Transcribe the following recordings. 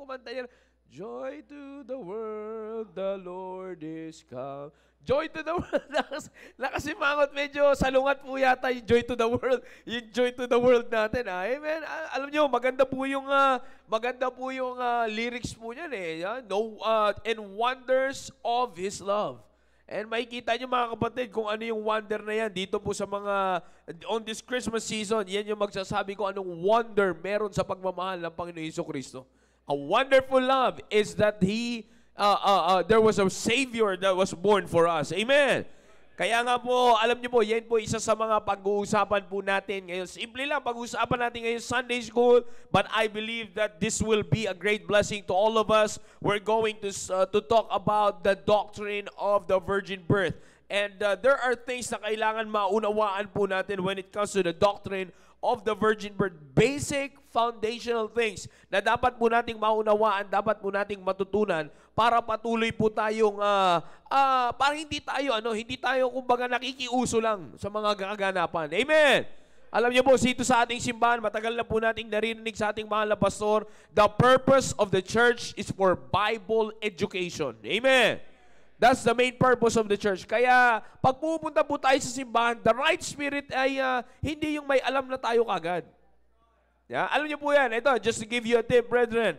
kumanta yan. Joy to the world, the Lord is come. Joy to the world. Nakasimangot, medyo salungat po yata yung joy to the world. Yung joy to the world natin. Amen. Alam nyo, maganda po yung lyrics po niyan eh. No, and wonders of His love. And makikita nyo mga kapatid kung ano yung wonder na yan dito po sa mga, on this Christmas season, yan yung magsasabi ko anong wonder meron sa pagmamahal ng Panginoon Jesucristo. A wonderful love is that there was a Savior that was born for us. Amen. Kaya nga po, alam niyo po, yan po isa sa mga pag-uusapan po natin ngayon. Simple lang, pag-uusapan natin ngayon Sunday School, but I believe that this will be a great blessing to all of us. We're going to talk about the doctrine of the virgin birth. And there are things na kailangan maunawaan po natin when it comes to the doctrine of the virgin birth. Basic foundational things na dapat po nating maunawaan, dapat po nating matutunan para patuloy po tayong para hindi tayo kumbaga nakikiuso lang sa mga kaganapan. Amen. Alam niyo po, dito sa ating simbahan, matagal na po nating narinig sa ating mahal na pastor, the purpose of the church is for Bible education. Amen. That's the main purpose of the church. Kaya, pag pupunta po tayo sa simbahan, the right spirit ay hindi yung may alam na tayo kagad. Yeah? Alam niyo po yan. Ito, just to give you a tip, brethren.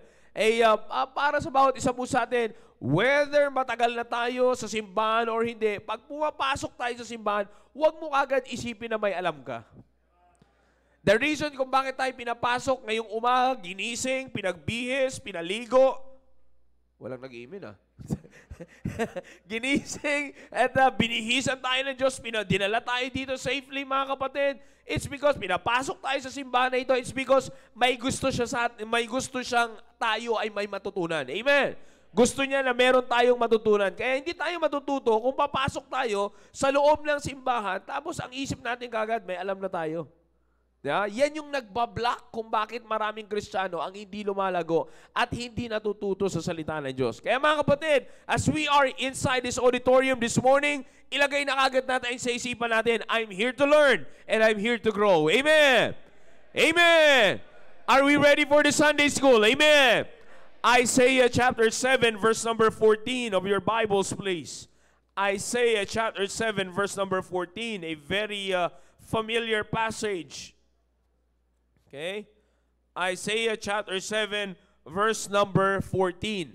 Para sa bawat isa po sa atin, whether matagal na tayo sa simbahan or hindi, pag pumapasok tayo sa simbahan, huwag mo kagad isipin na may alam ka. The reason kung bakit tayo pinapasok ngayong umaga, ginising, pinagbihis, pinaligo, walang nag-iimin ginising at binihisan tayo ng Diyos, dinala tayo dito safely mga kapatid. It's because pinapasok tayo sa simbahan na ito. It's because may gusto siyang tayo ay may matutunan. Amen. Gusto niya na meron tayong matutunan. Kaya hindi tayo matututo kung papasok tayo sa loob ng simbahan tapos ang isip natin kagad may alam na tayo. Yan yung nagbablock kung bakit maraming Kristiyano ang hindi lumalago at hindi natututo sa salita ng Diyos. Kaya mga kapatid, as we are inside this auditorium this morning, ilagay na kagad natin sa isipan natin, I'm here to learn and I'm here to grow. Amen! Amen! Are we ready for the Sunday school? Amen! Isaiah chapter 7 verse number 14 of your Bibles, please. Isaiah chapter 7 verse number 14, a very familiar passage. Okay? Isaiah chapter 7, verse number 14.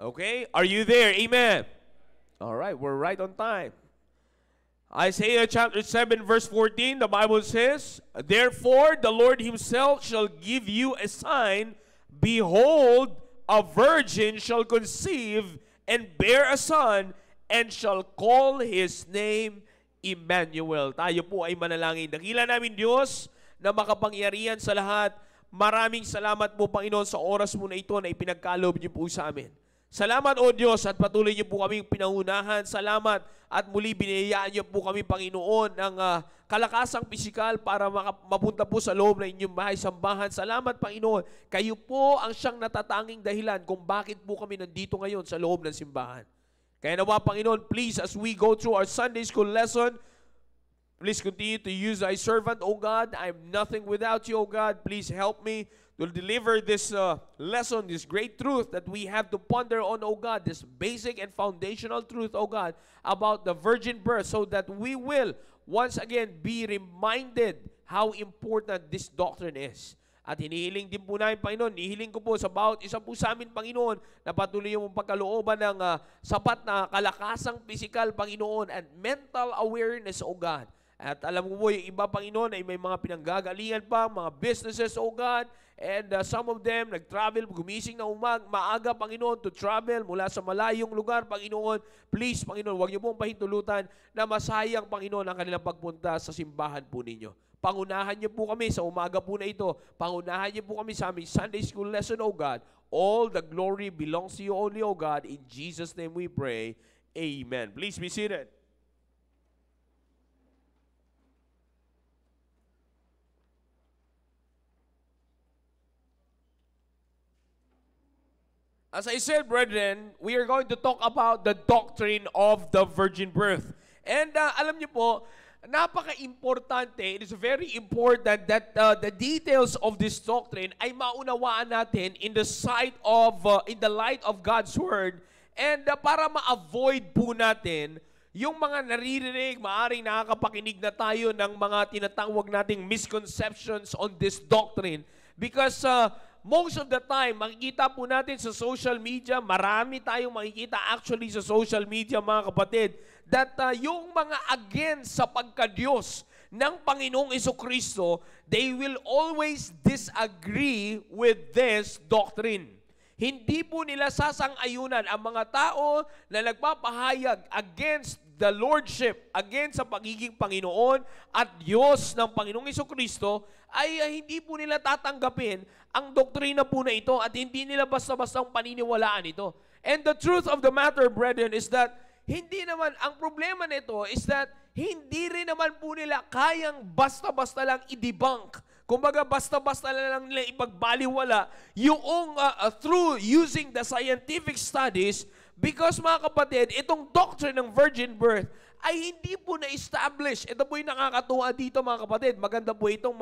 Okay? Are you there? Amen. All right, we're right on time. Isaiah chapter 7, verse 14, the Bible says, therefore the Lord himself shall give you a sign. Behold, a virgin shall conceive and bear a son, and shall call his name Emmanuel. Tayo po ay manalangin. Dakila namin Diyos na makapangyarihan sa lahat. Maraming salamat po Panginoon sa oras mo na ito na ipinagkaloob niyo po sa amin. Salamat o Diyos at patuloy niyo po kaming pinangunahan. Salamat at muli biniyayaan niyo po kami Panginoon ng kalakasang pisikal para mapunta po sa loob ng inyong bahay sambahan. Salamat Panginoon. Kayo po ang siyang natatanging dahilan kung bakit po kami nandito ngayon sa loob ng simbahan. Kaya nawa, Panginoon, please, as we go through our Sunday school lesson, please continue to use thy servant, O God. I'm nothing without you, O God. Please help me to deliver this lesson, this great truth that we have to ponder on, O God, this basic and foundational truth, O God, about the virgin birth, so that we will once again be reminded how important this doctrine is. At hinihiling din po namin, Panginoon, hihiling ko po sa bawat isa po sa amin, Panginoon, na patuloy yung pagkalooban ng sapat na kalakasang pisikal, Panginoon, and mental awareness, O God. At alam mo po, yung iba, Panginoon, ay may mga pinanggagalingan pa, mga businesses, O God, and some of them nag-travel, gumising na maaga, Panginoon, to travel mula sa malayong lugar, Panginoon. Please, Panginoon, huwag niyo pong pahintulutan na masayang, Panginoon, ang kanilang pagpunta sa simbahan po ninyo. Pangunahan niyo po kami sa umaga po na ito. Pangunahan niyo po kami sa aming Sunday school lesson, O God. All the glory belongs to you only, O God. In Jesus' name we pray. Amen. Please be seated. As I said, brethren, we are going to talk about the doctrine of the virgin birth. And alam niyo po, napaka-importante, it is very important that the details of this doctrine ay maunawaan natin in the light of God's Word, and para ma-avoid po natin yung mga naririnig, maaring nakakapakinig na tayo ng mga tinatawag nating misconceptions on this doctrine. Because most of the time, makikita po natin sa social media, marami tayong makikita actually sa social media, mga kapatid, that yung mga against sa pagka-Diyos ng Panginoong Jesucristo, they will always disagree with this doctrine. Hindi po nila sasang-ayunan ang mga tao na nagpapahayag against the Lordship, against sa pagiging Panginoon at Diyos ng Panginoong Jesucristo, ay hindi po nila tatanggapin ang doktrina po na ito at hindi nila basta-bastang paniniwalaan ito. And the truth of the matter, brethren, is that hindi naman, ang problema nito is that hindi rin naman po nila kayang basta-basta lang i-debunk. Kumbaga, basta-basta lang nila ipagbaliwala yung through using the scientific studies, because mga kapatid, itong doctrine ng virgin birth ay hindi po na-establish. Ito po yung nakakatuwa dito, mga kapatid. Maganda po itong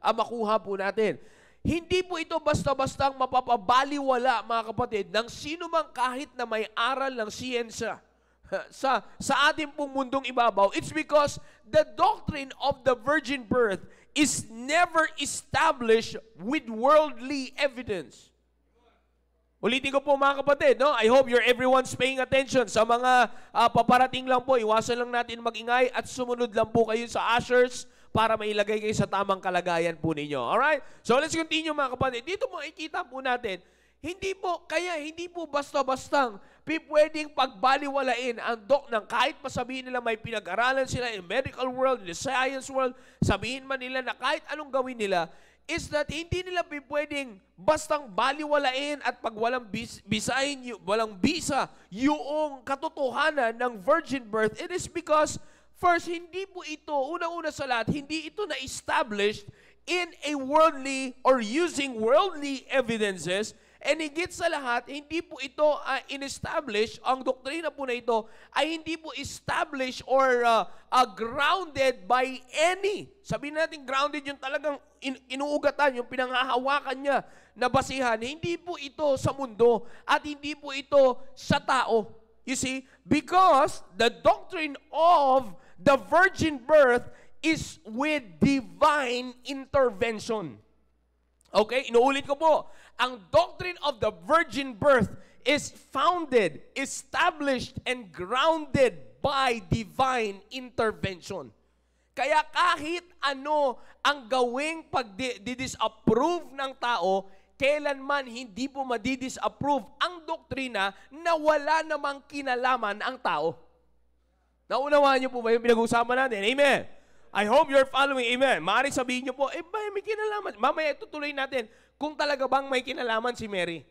makuha po natin. Hindi po ito basta-bastang mapapabaliwala, mga kapatid, ng sino mang kahit na may aral ng siyensya sa ating pong mundong ibabaw. It's because the doctrine of the virgin birth is never established with worldly evidence. Ulitin ko po, mga kapatid, no? I hope everyone's paying attention. Sa mga paparating lang po, iwasan lang natin magingay at sumunod lang po kayo sa ushers para mailagay kayo sa tamang kalagayan po ninyo. Alright? So let's continue, mga kapatid. Dito makikita po natin, hindi po basta-bastang pwedeng pagbaliwalain ang ng kahit pa sabihin nila may pinag-aralan sila in medical world, in the science world, sabihin man nila na kahit anong gawin nila, is that hindi nila pwedeng bastang baliwalain at pag walang bisa yung katotohanan ng virgin birth. It is because, first, hindi po ito, una-una sa lahat, hindi ito na-established in a worldly or using worldly evidences. And higit sa lahat, hindi po ito in-establish, ang doktrina po na ito ay hindi po established or grounded by any. Sabihin natin grounded yung talagang inuugatan, yung pinanghahawakan niya na basihan. Hindi po ito sa mundo at hindi po ito sa tao. You see, because the doctrine of the virgin birth is with divine intervention. Okay, inuulit ko po. Ang doctrine of the virgin birth is founded, established, and grounded by divine intervention. Kaya kahit ano ang gawing pag-disapprove ng tao, kailanman hindi po madi-disapprove ang doktrina na wala namang kinalaman ang tao. Naunawaan niyo po ba yung pinag-uusapan natin? Amen. I hope you're following. Amen. Maaaring sabihin niyo po, may kinalaman. Mamaya tutuloy natin kung talaga bang may kinalaman si Mary.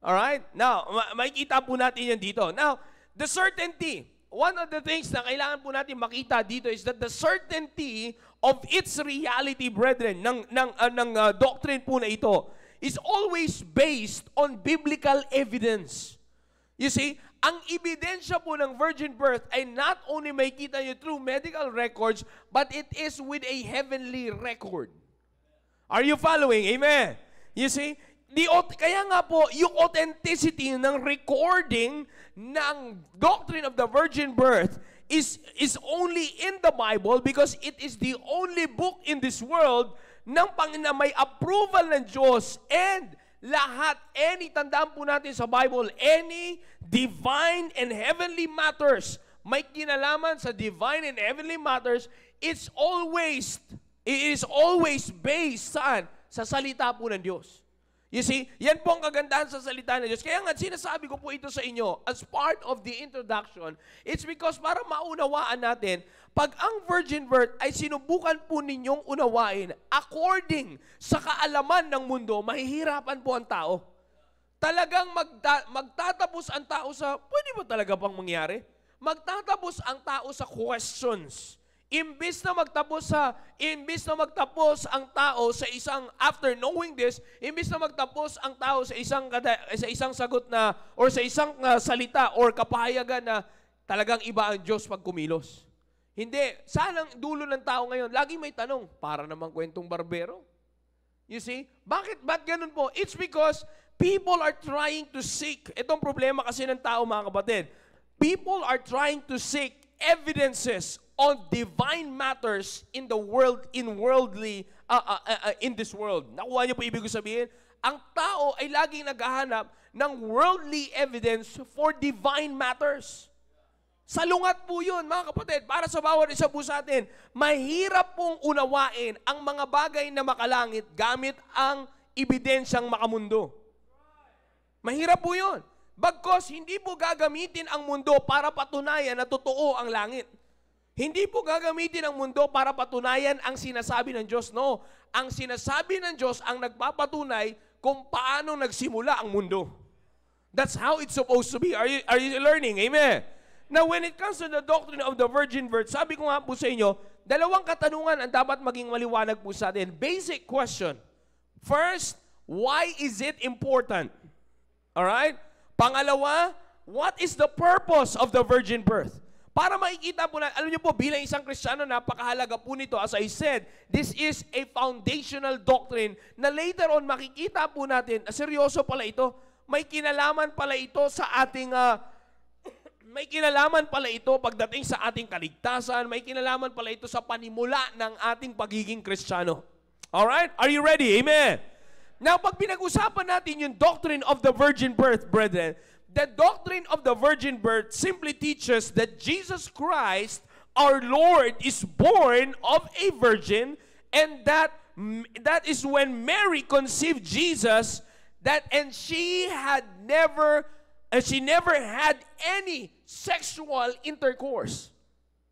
Alright? Now, makikita po natin yan dito. Now, the certainty. One of the things na kailangan po natin makita dito is that the certainty of its reality, brethren, ng doctrine po na ito is always based on biblical evidence. You see, ang ebidensya po ng virgin birth ay not only may kita nyo through medical records, but it is with a heavenly record. Are you following? Amen. You see, kaya nga po, yung authenticity ng recording ng doctrine of the virgin birth is only in the Bible because it is the only book in this world na may approval ng Diyos, and lahat, tandaan po natin sa Bible, any divine and heavenly matters, may kinalaman sa divine and heavenly matters, it is always based sa salita po ng Diyos. You see, yan po ang kagandahan sa salita ng Diyos. Kaya nga, sinasabi ko po ito sa inyo as part of the introduction, it's because para maunawaan natin, pag ang virgin birth ay sinubukan po ninyong unawain according sa kaalaman ng mundo, mahihirapan po ang tao. Talagang magtatapos ang tao sa, pwede ba talaga pang mangyari? Magtatapos ang tao sa questions. Imbis na magtapos ang tao sa isang, after knowing this, imbis na magtapos ang tao sa isang sagot na, or sa isang salita, or kapahayagan na talagang iba ang Diyos pag kumilos. Hindi. Saan ang dulo ng tao ngayon? Lagi may tanong, para namang kwentong barbero. You see? Ba't ganun po? It's because people are trying to seek. Itong problema kasi ng tao, mga kapatid. People are trying to seek evidences on divine matters in the world, in this world. Nakuha niyo po ibig sabihin? Ang tao ay laging naghahanap ng worldly evidence for divine matters. Salungat po yun, mga kapatid. Para sa bawat isa po sa atin, mahirap pong unawain ang mga bagay na makalangit gamit ang ebidensyang makamundo. Mahirap po yun. Bagkos, hindi po gagamitin ang mundo para patunayan na totoo ang langit. Hindi po gagamitin ang mundo para patunayan ang sinasabi ng Diyos. No. Ang sinasabi ng Diyos ang nagpapatunay kung paano nagsimula ang mundo. That's how it's supposed to be. Are you learning? Amen? Now, when it comes to the doctrine of the virgin birth, sabi ko nga po sa inyo, dalawang katanungan ang dapat maging maliwanag po sa atin. Basic question. First, why is it important? Alright? Pangalawa, what is the purpose of the virgin birth? Para makikita po na, alam niyo po, bilang isang Kristiyano, napakahalaga po nito. As I said, this is a foundational doctrine na later on makikita po natin, seryoso pala ito, may kinalaman pala ito sa ating may kinalaman pala ito pagdating sa ating kaligtasan. May kinalaman pala ito sa panimula ng ating pagiging Kristiyano. Alright? Are you ready? Amen? Now, pag pinag-usapan natin yung doctrine of the virgin birth, brethren, the doctrine of the virgin birth simply teaches that Jesus Christ, our Lord, is born of a virgin, and that is when Mary conceived Jesus, and she never had any sexual intercourse.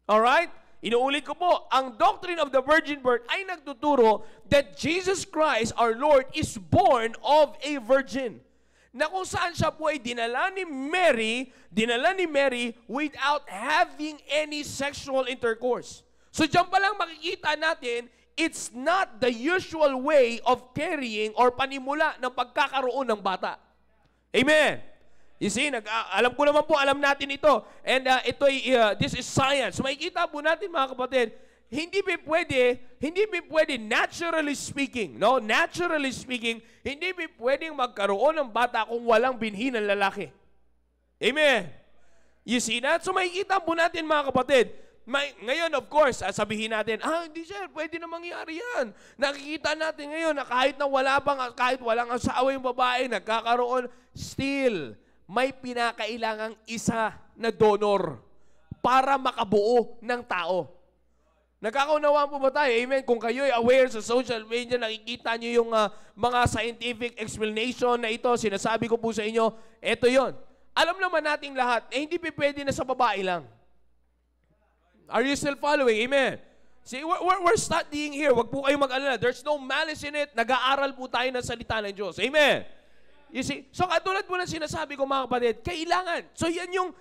Alright? Inuulit ko po, ang doctrine of the virgin birth ay nagtuturo that Jesus Christ, our Lord, is born of a virgin. Na kung saan siya po ay dinala ni Mary without having any sexual intercourse. So diyan pa lang makikita natin, it's not the usual way of carrying or panimula ng pagkakaroon ng bata. Amen? You see, alam ko naman po, alam natin ito. And this is science. Makikita po natin, mga kapatid, hindi pwede naturally speaking, no? Naturally speaking, hindi pwedeng magkaroon ng bata kung walang binhi ng lalaki. Amen? You see that? So makikita po natin, mga kapatid, ngayon, of course, sabihin natin, hindi sir, pwede na mangyari yan. Nakikita natin ngayon na kahit walang asawa yung babae, nagkakaroon, still, may pinakailangang isa na donor para makabuo ng tao. Nagkakaunawaan po ba tayo? Amen? Kung kayo ay aware sa social media, nakikita nyo yung mga scientific explanation na ito, sinasabi ko po sa inyo, eto yon. Alam naman nating lahat, hindi pwede na sa babae lang. Are you still following? Amen? See, we're studying here. Wag po kayo mag-alala. There's no malice in it. Nag-aaral po tayo ng salita ng Diyos. Amen? You see? So katulad po ng sinasabi ko, mga kapatid, kailangan. So yan yung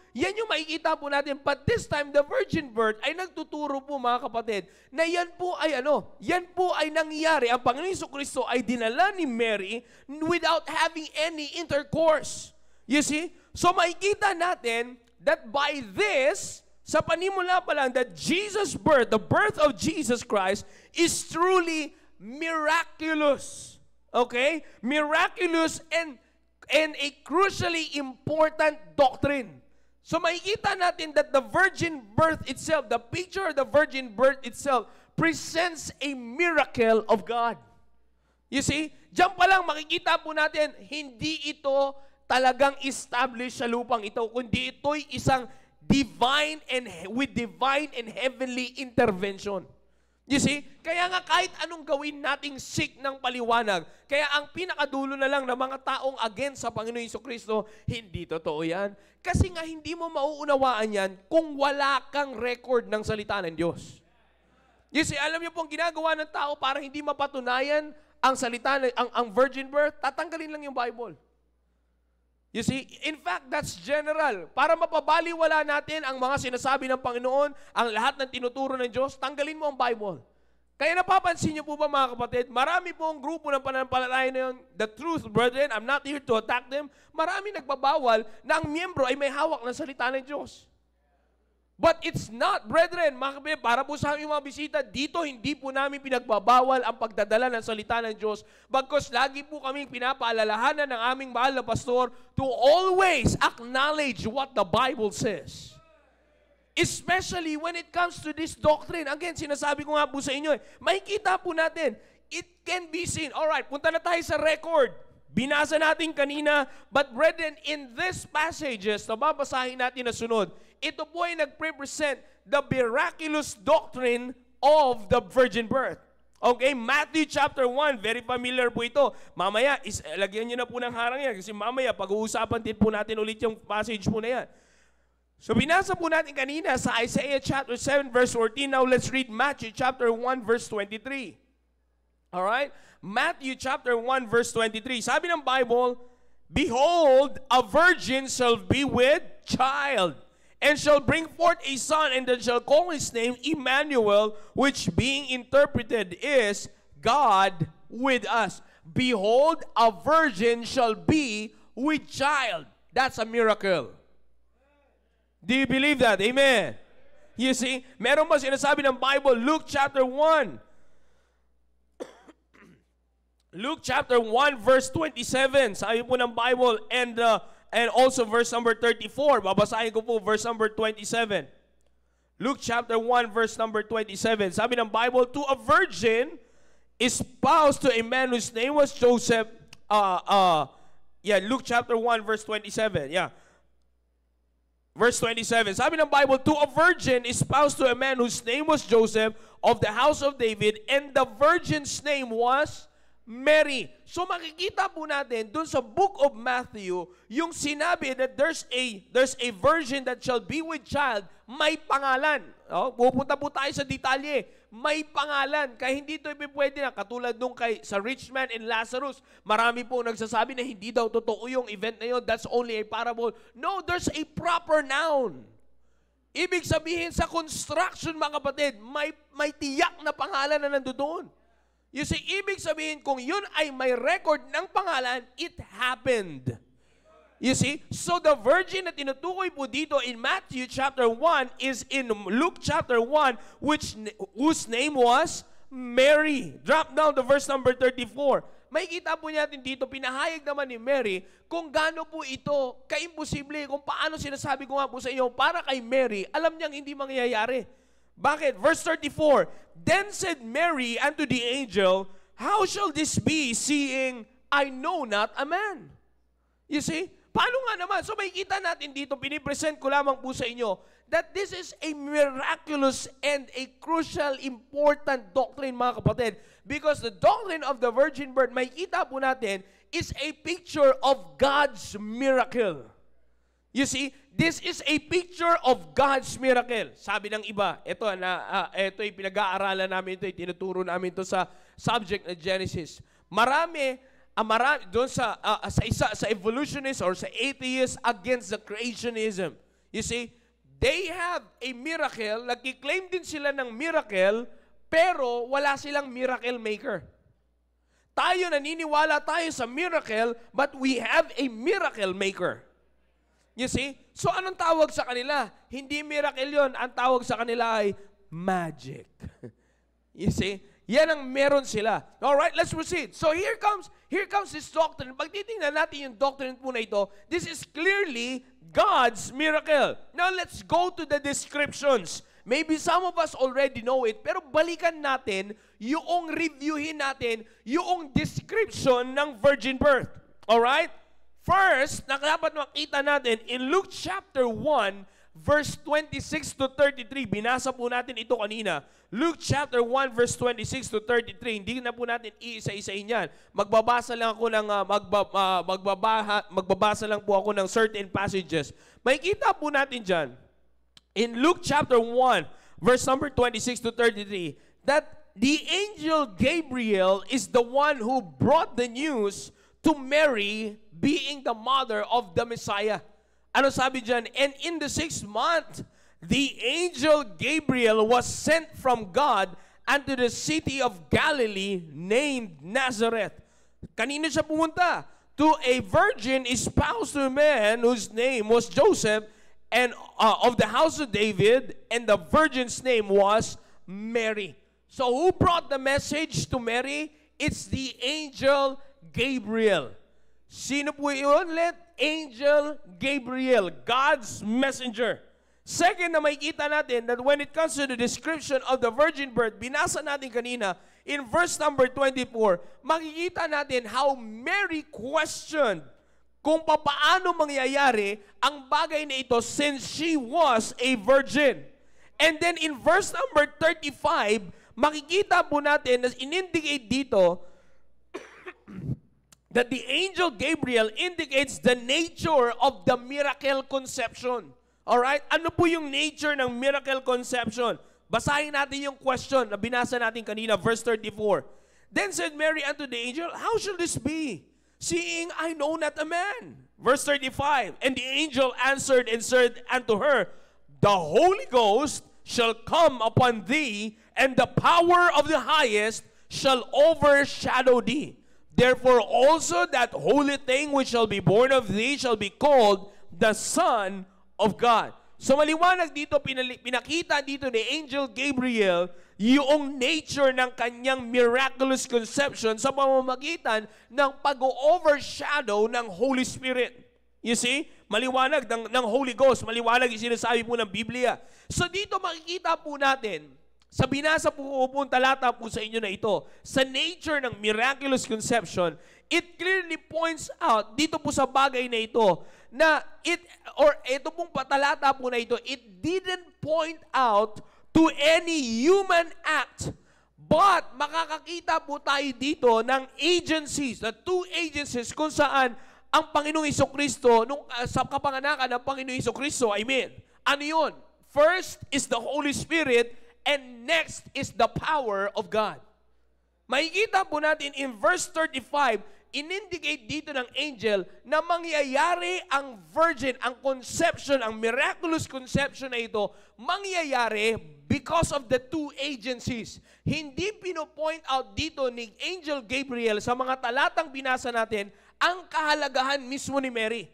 makikita po natin. But this time, the virgin birth ay nagtuturo po, mga kapatid, na yan po ay nangyayari. Ang Panginoon Jesucristo ay dinala ni Mary without having any intercourse. You see? So makikita natin that by this, sa panimula pa lang, that Jesus' birth, the birth of Jesus Christ, is truly miraculous. Okay? Miraculous and a crucially important doctrine. So makikita natin that the virgin birth itself, the picture of the virgin birth itself, presents a miracle of God. You see? Diyan pa lang makikita po natin, hindi ito talagang established sa lupang ito, kundi ito'y isang divine and heavenly intervention. You see? Kaya nga kahit anong gawin nating seek ng paliwanag, kaya ang pinakadulo na lang ng mga taong against sa Panginoon Jesucristo, hindi totoo yan. Kasi nga hindi mo mauunawaan yan kung wala kang record ng salita ng Diyos. You see, alam niyo pong ginagawa ng tao para hindi mapatunayan ang salita, ang virgin birth, tatanggalin lang yung Bible. You see, in fact, that's general. Para mapabaliwala natin ang mga sinasabi ng Panginoon, ang lahat ng tinuturo ng Diyos, tanggalin mo ang Bible. Kaya napapansin niyo po ba, mga kapatid, marami po ang grupo ng pananampalataya na yun, the truth, brethren, I'm not here to attack them, marami nagbabawal na ang miyembro ay may hawak ng salita ng Diyos. But it's not, brethren, mga kapatid, para po sa aming mga bisita, dito hindi po namin pinagbabawal ang pagdadala ng salita ng Diyos. Bagkus lagi po kaming pinapaalalahanan ng aming mahal na pastor to always acknowledge what the Bible says. Especially when it comes to this doctrine. Again, sinasabi ko nga po sa inyo, makikita po natin, it can be seen. Alright, punta na tayo sa record. Binasa natin kanina, but brethren, in these passages na babasahin natin na sunod, ito po ay nagpresent the miraculous doctrine of the virgin birth. Okay, Matthew chapter 1, very familiar po ito. Mamaya, lagyan nyo na po ng harang yan, kasi mamaya, pag-uusapan din po natin ulit yung passage po na yan. So, binasa po natin kanina sa Isaiah chapter 7, verse 14. Now, let's read Matthew chapter 1, verse 23. Alright? Matthew chapter 1 verse 23. Sabi ng Bible, behold, a virgin shall be with child, and shall bring forth a son, and then shall call his name Emmanuel, which being interpreted is God with us. Behold, a virgin shall be with child. That's a miracle. Do you believe that? Amen. You see, meron ba sinasabi ng Bible, Luke chapter 1, Luke chapter 1 verse 27, sabi po ng Bible, and also verse number 34. Babasahin ko po verse number 27. Luke chapter 1 verse number 27. Sabi ng Bible, to a virgin espoused to a man whose name was Joseph. Luke chapter 1 verse 27. Yeah. Verse 27. Sabi ng Bible, to a virgin espoused to a man whose name was Joseph of the house of David, and the virgin's name was Mary. So makikita po natin dun sa book of Matthew, yung sinabi that there's a virgin that shall be with child, may pangalan. Pupunta po tayo sa detalye. May pangalan. Kaya hindi ito pwede na. Katulad nung sa rich man and Lazarus, marami po nagsasabi na hindi daw totoo yung event na yun. That's only a parable. No, there's a proper noun. Ibig sabihin sa construction, mga kapatid, may tiyak na pangalan na nandoon. You see, ibig sabihin kung yun ay may record ng pangalan, it happened. You see, so the virgin na tinutukoy po dito in Matthew chapter 1 is in Luke chapter 1, whose name was Mary. Drop down to verse number 34. May kita po natin dito, pinahayag naman ni Mary kung gaano po ito kaimposible, kung paano sinasabi ko nga po sa inyo, para kay Mary, alam niyang hindi mangyayari. Bakit? Verse 34, then said Mary unto the angel, how shall this be, seeing I know not a man? You see? Paano nga naman? So may kita natin dito, pinipresent ko lamang po sa inyo, that this is a miraculous and a crucial, important doctrine, mga kapatid. Because the doctrine of the virgin birth, may kita po natin, is a picture of God's miracle. You see, this is a picture of God's miracle. Sabi ng iba, ito ay pinag-aaralan namin ito, tinuturo namin ito sa subject na Genesis. Marami doon sa evolutionists or sa atheists against the creationism. You see, they have a miracle, nagki-claim din sila ng miracle, pero wala silang miracle maker. Tayo naniniwala tayo sa miracle, but we have a miracle maker. You see? So anong tawag sa kanila? Hindi miracle yon. Ang tawag sa kanila ay magic. You see? Yan ang meron sila. Alright, let's proceed. So here comes this doctrine. Pag titingnan natin yung doctrine po na ito, this is clearly God's miracle. Now let's go to the descriptions. Maybe some of us already know it, pero balikan natin, yung reviewin natin, yung description ng virgin birth. Alright? First, dapat makita natin, in Luke chapter 1, verse 26 to 33, binasa po natin ito kanina. Luke chapter 1, verse 26 to 33, hindi na po natin iisa-isahin yan. Magbabasa lang ako ng, magbabasa lang po ako ng certain passages. Makikita po natin dyan, in Luke chapter 1, verse number 26 to 33, that the angel Gabriel is the one who brought the news to Mary, being the mother of the Messiah. Ano sabi dyan? And in the 6th month, the angel Gabriel was sent from God unto the city of Galilee named Nazareth. Kanino siya pumunta? To a virgin espoused to a man whose name was Joseph and of the house of David, and the virgin's name was Mary. So who brought the message to Mary? It's the angel Gabriel. Sino po yun? Angel Gabriel, God's messenger. Second na makikita natin that when it comes to the description of the virgin birth, binasa natin kanina, in verse number 24, makikita natin how Mary questioned kung paano mangyayari ang bagay na ito since she was a virgin. And then in verse number 35, makikita po natin na in-indicate dito that the angel Gabriel indicates the nature of the miracle conception. Alright? Ano po yung nature ng miracle conception? Basahin natin yung question na binasa natin kanina, verse 34. Then said Mary unto the angel, how shall this be, seeing I know not a man? Verse 35, and the angel answered and said unto her, the Holy Ghost shall come upon thee, and the power of the highest shall overshadow thee. Therefore also that holy thing which shall be born of thee shall be called the Son of God. So maliwanag dito, pinakita dito ni Angel Gabriel yung nature ng kanyang miraculous conception sa pamamagitan ng pag-overshadow ng Holy Spirit. You see? Maliwanag ng Holy Ghost. Maliwanag yung sinasabi po ng Biblia. So dito makikita po natin, sa binasa po talata po sa inyo na ito, sa nature ng miraculous conception, it clearly points out dito po sa bagay na ito na ito pong patalata po na ito, it didn't point out to any human act, but makakakita po tayo dito ng agencies, the two agencies kung saan ang Panginoong Hesukristo, sa kapanganakan ng Panginoong Hesukristo, amen. Ano yun? First is the Holy Spirit, and next is the power of God. Makikita po natin in verse 35, in-indicate dito ng angel na mangyayari ang virgin, ang conception, ang miraculous conception na ito, mangyayari because of the two agencies. Hindi pino-point out dito ni Angel Gabriel sa mga talatang binasa natin ang kahalagahan mismo ni Mary.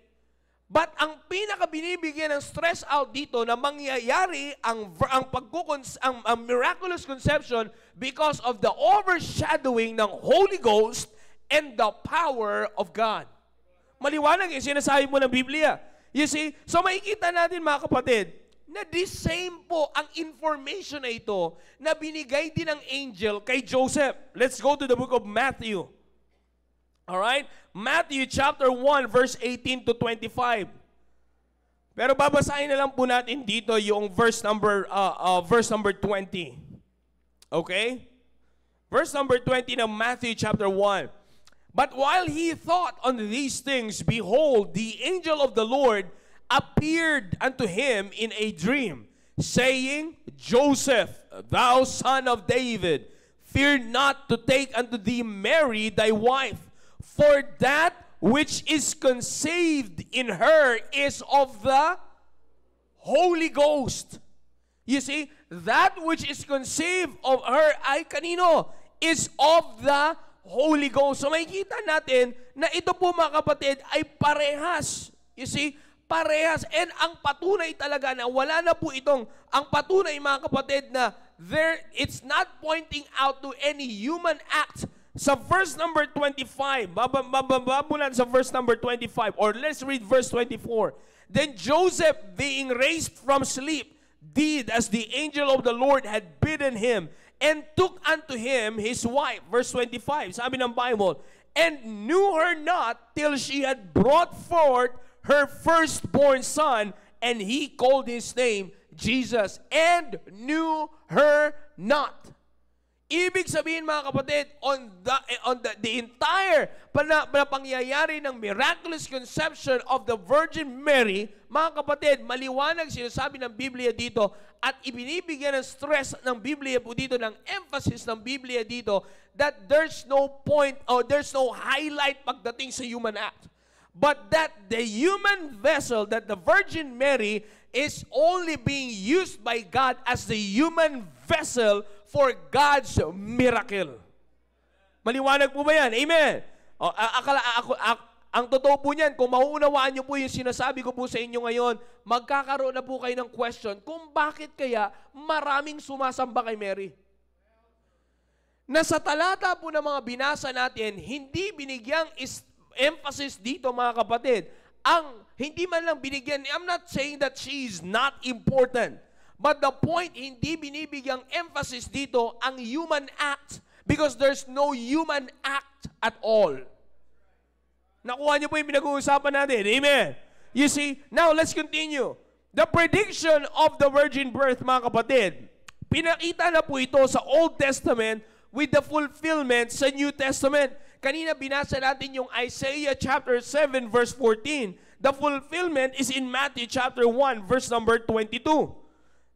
But ang pinaka-binibigyan ng stress out dito na mangyayari ang miraculous conception because of the overshadowing ng Holy Ghost and the power of God. Maliwanag yung sinasabi mo ng Biblia. You see? So makikita natin mga kapatid, na the same po ang information na ito na binigay din ng angel kay Joseph. Let's go to the book of Matthew. Alright? Matthew chapter 1 verse 18 to 25. Pero babasahin na lang po natin dito yung verse number 20. Okay? Verse number 20 ng Matthew chapter 1. But while he thought on these things, behold, the angel of the Lord appeared unto him in a dream, saying, Joseph, thou son of David, fear not to take unto thee Mary thy wife, for that which is conceived in her is of the Holy Ghost. You see, that which is conceived of her ay kanino? Is of the Holy Ghost. So makikita natin na ito po mga kapatid ay parehas. You see, parehas. And ang patunay talaga na wala na po itong, ang patunay mga kapatid na it's not pointing out to any human act. Sa verse number 25, babulan sa verse number 25, or let's read verse 24. Then Joseph, being raised from sleep, did as the angel of the Lord had bidden him, and took unto him his wife. Verse 25, sabi ng Bible, and knew her not till she had brought forth her firstborn son, and he called his name Jesus, and knew her not. Ibig sabihin mga kapatid, on the entire pangyayari ng miraculous conception of the Virgin Mary, mga kapatid, maliwanag sinasabi ng Biblia dito at ibinibigyan ng stress ng Biblia po dito, ng emphasis ng Biblia dito, that there's no point or there's no highlight pagdating sa human act. But that the human vessel, that the Virgin Mary is only being used by God as the human vessel for God's miracle. Maliwanag po ba yan? Amen. ang totoo po niyan, kung mauunawaan niyo po yung sinasabi ko po sa inyo ngayon, magkakaroon na po kayo ng question kung bakit kaya maraming sumasamba kay Mary. Na sa talata po ng mga binasa natin, hindi binigyang emphasis dito mga kapatid. Hindi man lang binigyan, I'm not saying that she is not important. But the point, hindi binibigyang emphasis dito ang human act because there's no human act at all. Nakuha niyo po yung pinag-uusapan natin. Amen. You see, now let's continue. The prediction of the virgin birth, mga kapatid, pinakita na po ito sa Old Testament with the fulfillment sa New Testament. Kanina binasa natin yung Isaiah chapter 7 verse 14. The fulfillment is in Matthew chapter 1 verse number 22.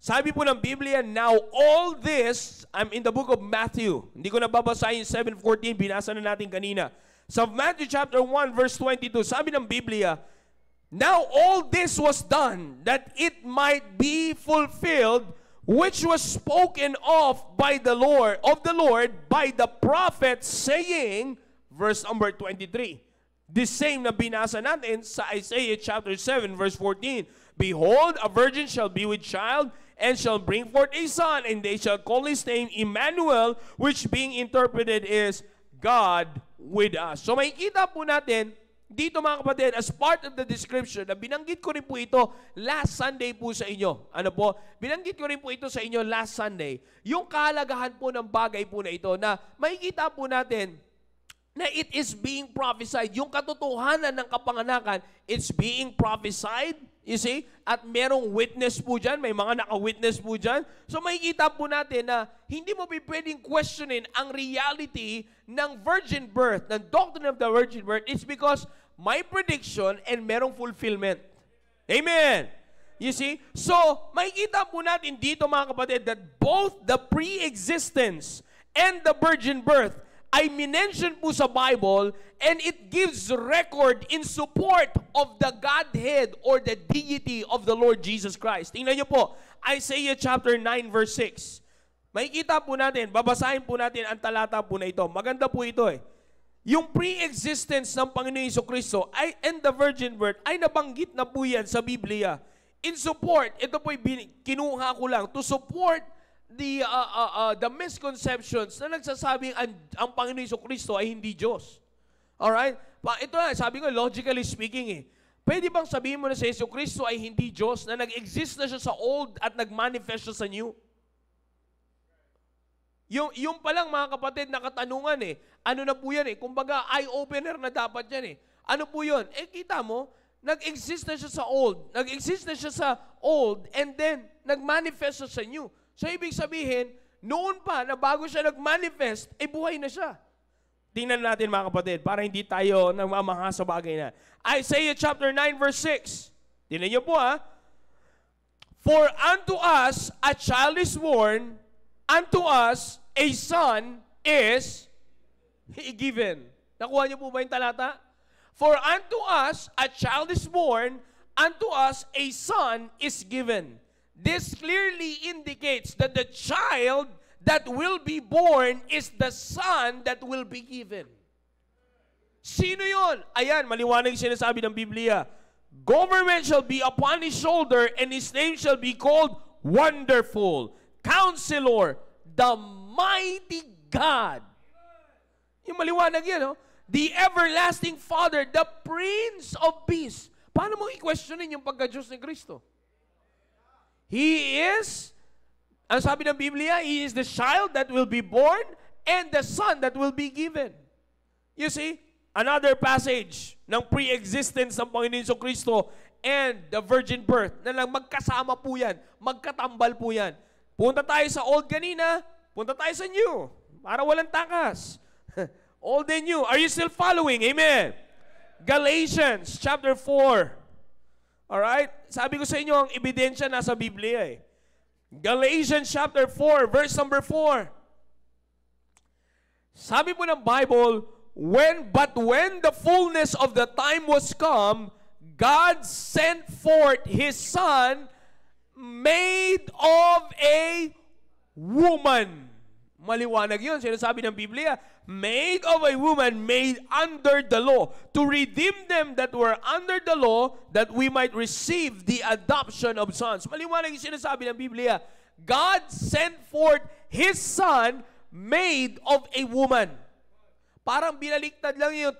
Sabi po ng Biblia, now all this, I'm in the book of Matthew. Hindi ko nababasahin 7:14, binasa na natin kanina. Sa Matthew chapter 1 verse 22, sabi ng Biblia, now all this was done that it might be fulfilled which was spoken of the Lord by the prophet saying, verse number 23. The same na binasa natin sa Isaiah chapter 7 verse 14. Behold, a virgin shall be with child, and shall bring forth a son, and they shall call his name Emmanuel, which being interpreted is God with us. So makikita po natin dito mga kapatid, as part of the description, na binanggit ko rin po ito last Sunday po sa inyo. Ano po? Binanggit ko rin po ito sa inyo last Sunday. Yung kahalagahan po ng bagay po na ito na makikita po natin na it is being prophesied. Yung katotohanan ng kapanganakan, it's being prophesied. You see? At merong witness po dyan. May mga naka-witness po dyan. So makikita po natin na hindi mo pwedeng questionin ang reality ng virgin birth, ng doctrine of the virgin birth. It's because may prediction and merong fulfillment. Amen! You see? So, makikita po natin dito mga kapatid that both the pre-existence and the virgin birth ay minention po sa Bible, and it gives record in support of the Godhead or the deity of the Lord Jesus Christ. Tingnan niyo po, Isaiah chapter 9 verse 6. Makikita po natin, babasahin po natin ang talata po na ito. Maganda po ito eh. Yung pre-existence ng Panginoon Jesucristo and the virgin birth ay nabanggit na po yan sa Biblia. In support, ito po kinuha ko lang, to support the misconceptions na nagsasabing ang Panginoon Jesucristo ay hindi Diyos. Alright? Ito na, sabi ko, logically speaking eh. Pwede bang sabihin mo na si Jesucristo ay hindi Diyos, na nag-exist na siya sa old at nag-manifest siya sa new? Yung palang mga kapatid na katanungan eh. Ano na po yan eh? Kumbaga, eye-opener na dapat yan eh. Ano po yun? Eh, kita mo, nag-exist na siya sa old. Nag-exist na siya sa old and then nag-manifest siya sa new. So, ibig sabihin, noon pa na bago siya nag-manifest, eh buhay na siya. Tingnan natin mga kapatid, para hindi tayo nagmamaha sa bagay na. Isaiah chapter 9 verse 6. Tingnan niyo po ha. For unto us a child is born, unto us a son is given. Nakuha niyo po ba yung talata? For unto us a child is born, unto us a son is given. This clearly indicates that the child that will be born is the son that will be given. Sino yun? Ayan, maliwanag sinasabi ng Biblia. Government shall be upon his shoulder, and his name shall be called Wonderful, Counselor, the Mighty God. Yung maliwanag yan, no? The Everlasting Father, the Prince of Peace. Paano mo i-questionin yung pagka-Diyos ni Kristo? He is, ang sabi ng Biblia, He is the child that will be born and the son that will be given. You see, another passage ng pre-existence ng Panginoon Jesucristo and the virgin birth, na lang magkasama po yan, magkatambal po yan. Punta tayo sa old kanina, punta tayo sa new, para walang takas. Old and new. Are you still following? Amen. Galatians chapter 4. Alright? Sabi ko sa inyo, ang ebidensya nasa Biblia eh. Galatians chapter 4, verse number 4. Sabi po ng Bible, But when the fullness of the time was come, God sent forth His Son, made of a woman. Maliwanag yun, sinasabi ng Biblia. made of a woman, made under the law, to redeem them that were under the law, that we might receive the adoption of sons. Maliwanag yung sinasabi ng Biblia. God sent forth His Son made of a woman. Parang binaliktad lang yun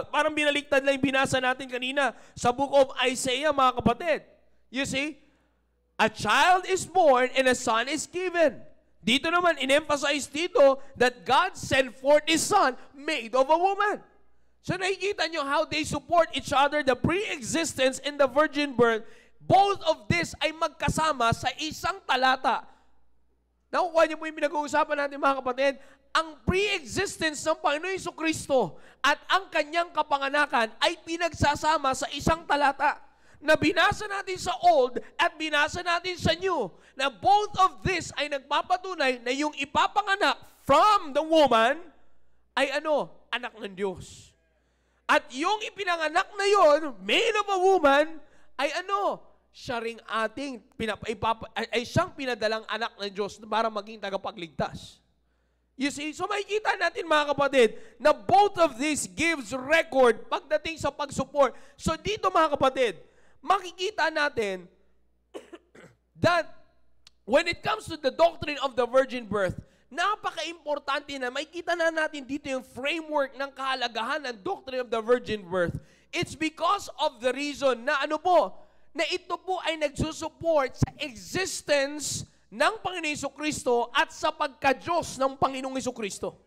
parang binaliktad lang yung binasa natin kanina sa book of Isaiah, mga kapatid. You see? A child is born and a son is given. Dito naman, in-emphasize dito that God sent forth His Son made of a woman. So nakikita nyo how they support each other, the pre-existence and the virgin birth. Both of this ay magkasama sa isang talata. Nakukuha niyo po yung pinag-uusapan natin, mga kapatid. Ang pre-existence ng Panginoon Jesucristo at ang kanyang kapanganakan ay pinagsasama sa isang talata na binasa natin sa Old at binasa natin sa New, na both of this ay nagpapatunay na yung ipapanganak from the woman ay anak ng Diyos. At yung ipinanganak na yon, made of a woman, ay siya ring ay siyang pinadalang anak ng Diyos para maging tagapagligtas. You see, so makikita natin, mga kapatid, na both of these gives record pagdating sa pag-support. So dito, mga kapatid, makikita natin that when it comes to the doctrine of the virgin birth, napaka-importante na makikita na natin dito yung framework ng kahalagahan ng doctrine of the virgin birth. It's because of the reason na na ito po ay nagsusupport sa existence ng Panginoong Jesucristo at sa pagka-Diyos ng Panginoong Jesucristo.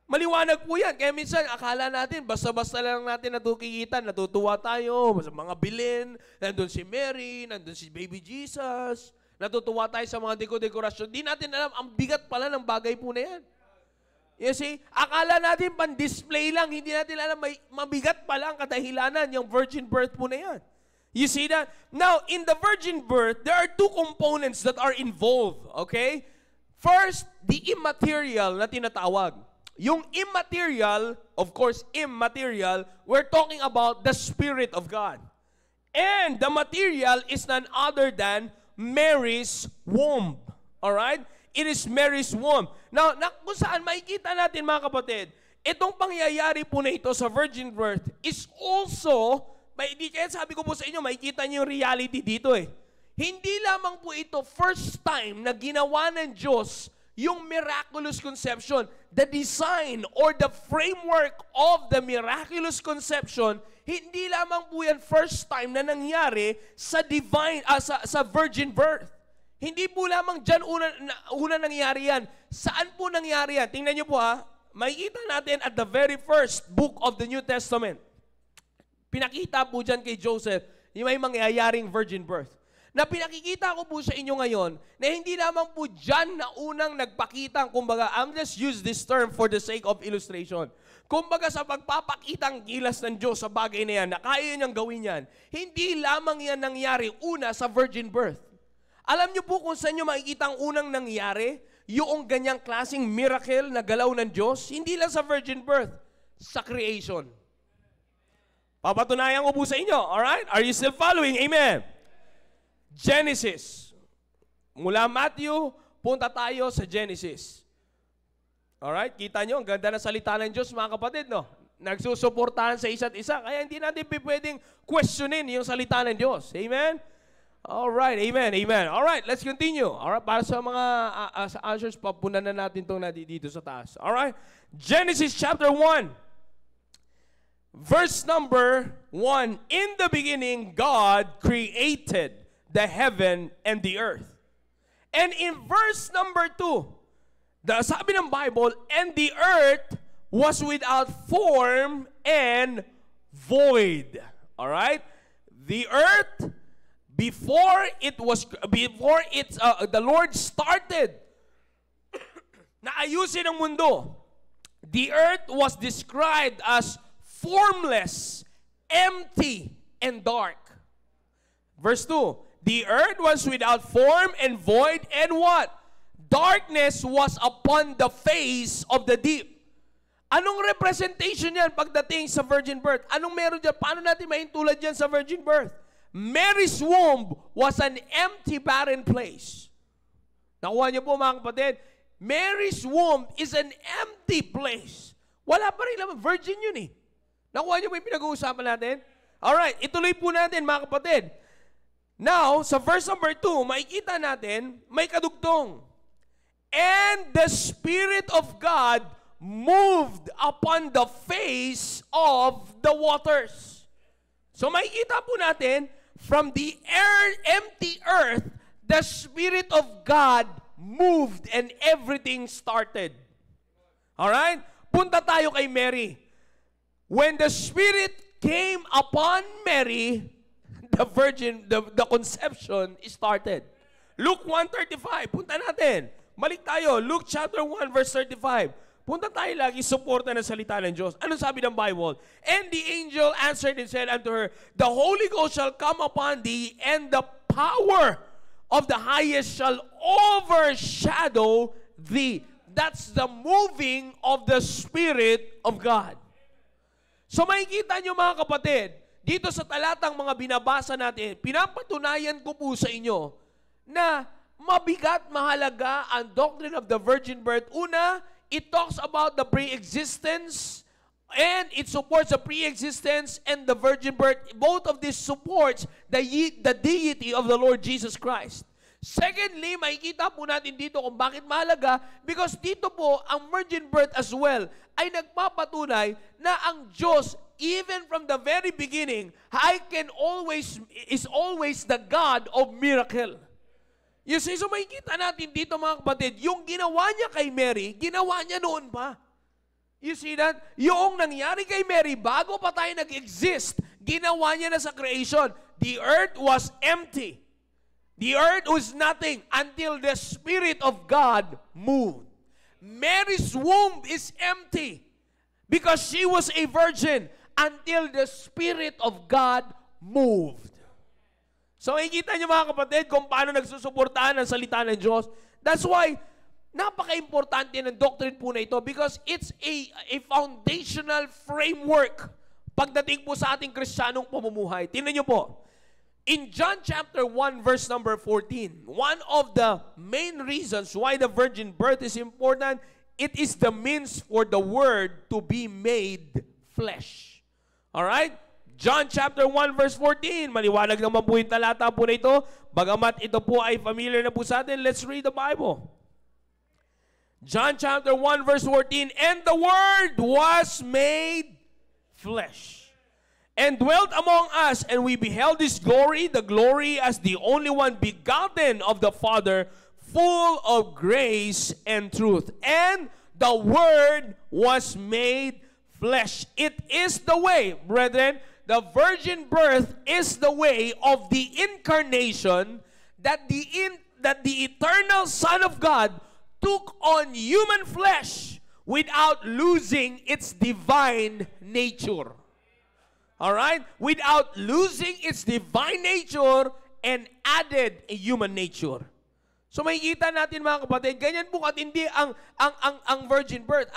Maliwanag po yan. Kaya minsan, akala natin, basta-basta lang natin nakikita, natutuwa tayo, sa mga bilin, nandun si Mary, nandun si Baby Jesus, natutuwa tayo sa mga dekorasyon. Di natin alam, ang bigat pala ng bagay po na yan. You see, akala natin pan-display lang, hindi natin alam, may mabigat pala ang kadahilanan, yung virgin birth po na yan. You see that? Now, in the virgin birth, there are two components that are involved, okay? First, the immaterial na tinatawag. Yung immaterial, of course, immaterial, we're talking about the Spirit of God. And the material is none other than Mary's womb. Alright? It is Mary's womb. Now, kung saan makikita natin, mga kapatid, itong pangyayari po na ito sa virgin birth is also, kaya sabi ko po sa inyo, makikita niyo yung reality dito eh. Hindi lamang po ito first time na ginawa ng Diyos yung miraculous conception. The design or the framework of the miraculous conception, hindi lamang po yan first time na nangyari sa sa virgin birth. Hindi po lamang dyan una nangyari yan. Saan po nangyari yan? Tingnan nyo po makikita natin at the very first book of the New Testament. Pinakita po dyan kay Joseph yung may mangyayaring virgin birth. Na pinakikita ko po sa inyo ngayon na hindi lamang po dyan na unang nagpakitang, kumbaga, I'm just use this term for the sake of illustration. Kumbaga sa pagpapakitang gilas ng Diyos sa bagay na yan, na kaya niyang gawin yan, hindi lamang yan nangyari una sa virgin birth. Alam niyo po kung saan niyo makikita ang unang nangyari, yung ganyang klaseng miracle na galaw ng Diyos, hindi lang sa virgin birth, sa creation. Papatunayan ko po sa inyo, alright? Are you still following? Amen. Genesis. Mula Matthew, punta tayo sa Genesis. Alright? Kita nyo, ang ganda ng salita ng Diyos, mga kapatid, no? Nagsusuportahan sa isa't isa. Kaya hindi natin pwedeng questionin yung salita ng Diyos. Amen? Alright, amen, amen. Alright, let's continue. Alright, para sa mga answers, papunan na natin itong dito sa taas. Alright? Genesis chapter 1. Verse number 1. In the beginning, God created the heaven and the earth. And in verse number 2, sabi ng Bible, and the earth was without form and void. All right? The earth, before the Lord started na ayusin ang mundo, the earth was described as formless, empty, and dark. Verse 2, the earth was without form and void, and what? Darkness was upon the face of the deep. Anong representation yan pagdating sa virgin birth? Anong meron dyan? Paano natin maintulad yan sa virgin birth? Mary's womb was an empty, barren place. Nakuha niyo po, mga kapatid? Mary's womb is an empty place. Wala pa rin naman. Virgin yun eh. Nakuha niyo ba yung pinag-uusapan natin? Alright, ituloy po natin mga kapatid. Now, sa verse number 2, makikita natin, may kadugtong. And the Spirit of God moved upon the face of the waters. So makikita po natin, from the empty earth, the Spirit of God moved and everything started. Alright? Punta tayo kay Mary. When the Spirit came upon Mary, the conception started. Luke 1:35, punta natin. Balik tayo, Luke chapter 1 verse 35. Punta tayo lagi, suporta ng salita ng Diyos. Ano sabi ng Bible? And the angel answered and said unto her, the Holy Ghost shall come upon thee, and the power of the highest shall overshadow thee. That's the moving of the Spirit of God. So makikita nyo mga kapatid, dito sa talatang mga binabasa natin, pinapatunayan ko po sa inyo na mabigat, mahalaga ang doctrine of the virgin birth. Una, it talks about the pre-existence and it supports the pre-existence and the virgin birth. Both of these supports the deity of the Lord Jesus Christ. Secondly, makikita po natin dito kung bakit mahalaga because dito po ang virgin birth as well ay nagpapatunay na ang Diyos, even from the very beginning, is always the God of miracle. You see, so makikita natin dito mga kapatid, yung ginawa niya kay Mary, ginawa niya noon pa. You see that? Yung nangyari kay Mary, bago pa tayo nag-exist, ginawa niya na sa creation. The earth was empty. The earth was nothing until the Spirit of God moved. Mary's womb is empty because she was a virgin until the Spirit of God moved. So, ikita niyo mga kapatid kung paano nagsusuportahan ang salita ng Diyos. That's why, napaka-importante ng doctrine po na ito because it's a foundational framework pagdating po sa ating Kristiyanong pamumuhay. Tingnan niyo po. In John chapter 1 verse number 14, one of the main reasons why the virgin birth is important, it is the means for the Word to be made flesh. Alright? John chapter 1 verse 14, maliwanag naman po yung talata po na ito. Bagamat ito po ay familiar na po sa atin, let's read the Bible. John chapter 1 verse 14, and the Word was made flesh and dwelt among us, and we beheld His glory, the glory as the only one begotten of the Father, full of grace and truth. And the Word was made flesh. It is the way, brethren, the virgin birth is the way of the incarnation that the eternal Son of God took on human flesh without losing its divine nature. Alright? Without losing its divine nature and added a human nature. So makikita natin mga kapatid, ganyan po katindi ang virgin birth.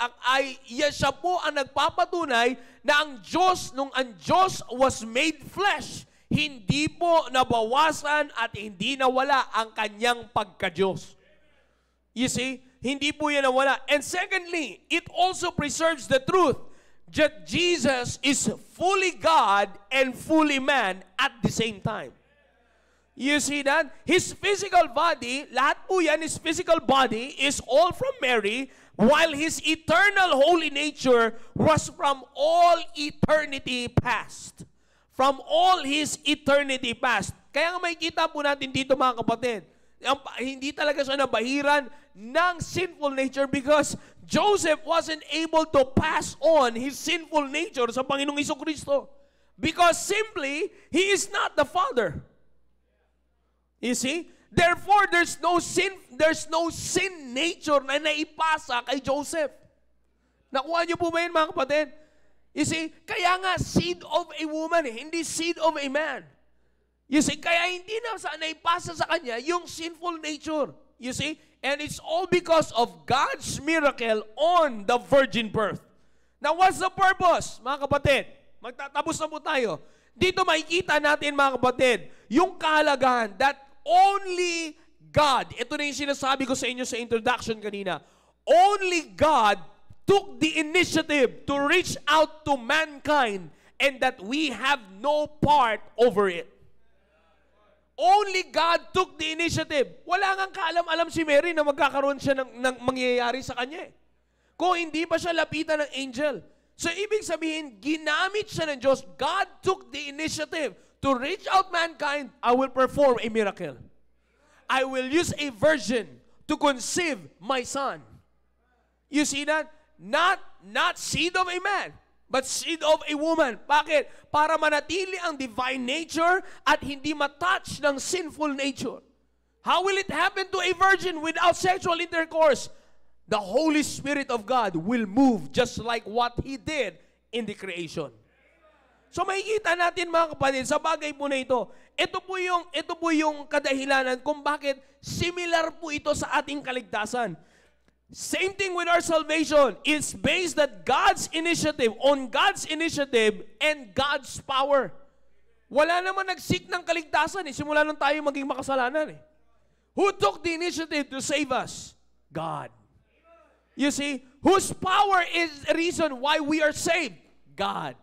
Siya po ang nagpapatunay na ang Diyos, nung ang Diyos was made flesh, hindi po nabawasan at hindi nawala ang kanyang pagka-Diyos. You see? Hindi po yan nawala. And secondly, it also preserves the truth that Jesus is fully God and fully man at the same time. You see that? His physical body, lahat po yan, his physical body is all from Mary, while his eternal holy nature was from all eternity past. From all his eternity past. Kaya nga may kita po natin dito mga kapatid, hindi talaga siya nabahiran ng sinful nature because Joseph wasn't able to pass on his sinful nature sa Panginoong Jesucristo. Because simply, he is not the Father. You see? Therefore, there's no sin nature na naipasa kay Joseph. Nakuha niyo po ba yun mga kapatid? You see? Kaya nga, seed of a woman, hindi seed of a man. You see, kaya hindi na naipasa sa kanya yung sinful nature. You see? And it's all because of God's miracle on the virgin birth. Now, what's the purpose, mga kapatid? Magtatapos na po tayo. Dito makikita natin, mga kapatid, yung kahalagahan that only God, ito na yung sinasabi ko sa inyo sa introduction kanina, Only God took the initiative to reach out to mankind and that we have no part over it. Only God took the initiative. Wala ngang kaalam-alam si Mary na magkakaroon siya ng mangyayari sa kanya. Kung hindi pa siya lapitan ng angel. So, ibig sabihin, ginamit siya ng Diyos. God took the initiative to reach out mankind. I will perform a miracle. I will use a virgin to conceive my son. You see that? Not seed of a man, but seed of a woman. Bakit? Para manatili ang divine nature at hindi matouch ng sinful nature. How will it happen to a virgin without sexual intercourse? The Holy Spirit of God will move just like what He did in the creation. So makikita natin mga kapatid, sa bagay po na ito, ito po yung kadahilanan kung bakit similar po ito sa ating kaligtasan. Same thing with our salvation. It's based on God's initiative and God's power. Wala naman nag-seek ng kaligtasan. Simula nung tayo maging makasalanan. Who took the initiative to save us? God. You see, whose power is the reason why we are saved? God.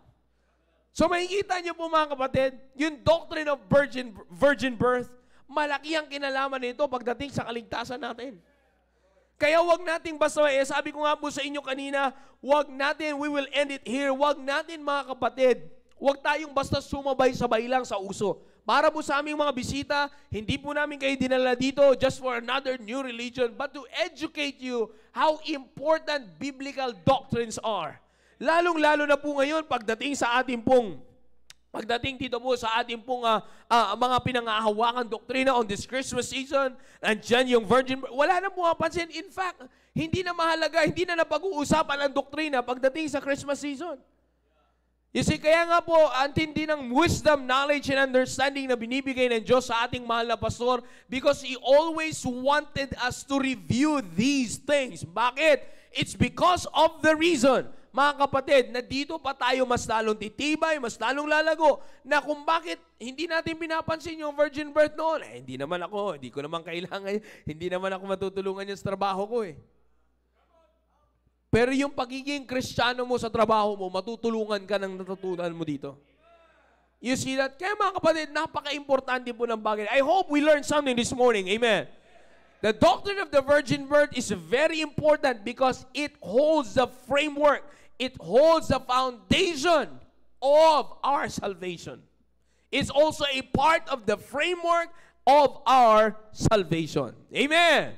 So makikita niyo po mga kapatid, yung doctrine of virgin birth, malaki ang kinalaman nito pagdating sa kaligtasan natin. Kaya wag nating basta, sabi ko nga po sa inyo kanina, wag natin, we will end it here, wag natin mga kapatid, wag tayong basta sumabay-sabay lang sa uso. Para po sa aming mga bisita, hindi po namin kayo dinala dito just for another new religion, but to educate you how important biblical doctrines are. Lalong-lalo na po ngayon, pagdating dito po sa ating pong mga pinangahawakan doktrina on this Christmas season, andyan yung virgin, wala na pumapansin. In fact, hindi na mahalaga, hindi na napag-uusapan ang doktrina pagdating sa Christmas season. You see, kaya nga po, ang tindi ng wisdom, knowledge, and understanding na binibigay ng Diyos sa ating mahal na pastor because He always wanted us to review these things. Bakit? It's because of the reason, mga kapatid, na dito pa tayo mas lalong titibay, mas lalong lalago, na kung bakit hindi natin pinapansin yung virgin birth noon. Hindi ko naman kailangan, hindi naman ako matutulungan yung sa trabaho ko eh. Pero yung pagiging Kristiyano mo sa trabaho mo, matutulungan ka ng natutunan mo dito. You see that? Kaya mga kapatid, napaka-importante po ng bagay. I hope we learned something this morning. Amen. The doctrine of the virgin birth is very important because it holds the framework. It holds the foundation of our salvation. It's also a part of the framework of our salvation. Amen.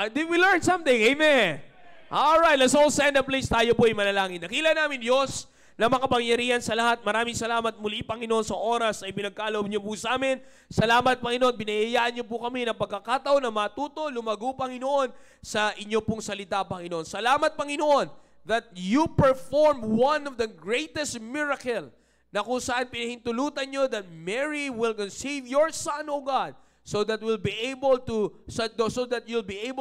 Did we learn something? Amen. All right, let's all stand up please. Tayo po ay manalangin. Dakila namin Diyos na makapangyarihan sa lahat. Maraming salamat muli, Panginoon, sa oras na ibinagkaloob niyo po sa amin. Salamat, Panginoon, binayayaan niyo po kami ng pagkakataon na matuto, lumago, Panginoon, sa inyo pong salita, Panginoon. Salamat, Panginoon, that you perform one of the greatest miracle na kung saan pinahintulutan niyo that Mary will conceive your Son, O God, so that you'll be able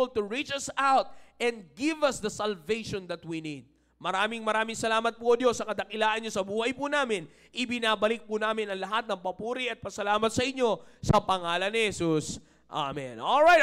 to reach us out and give us the salvation that we need. Maraming salamat po, Diyos, sa kadakilaan niyo sa buhay po namin. Ibinabalik po namin ang lahat ng papuri at pasalamat sa inyo sa pangalan ni Jesus. Amen. All right.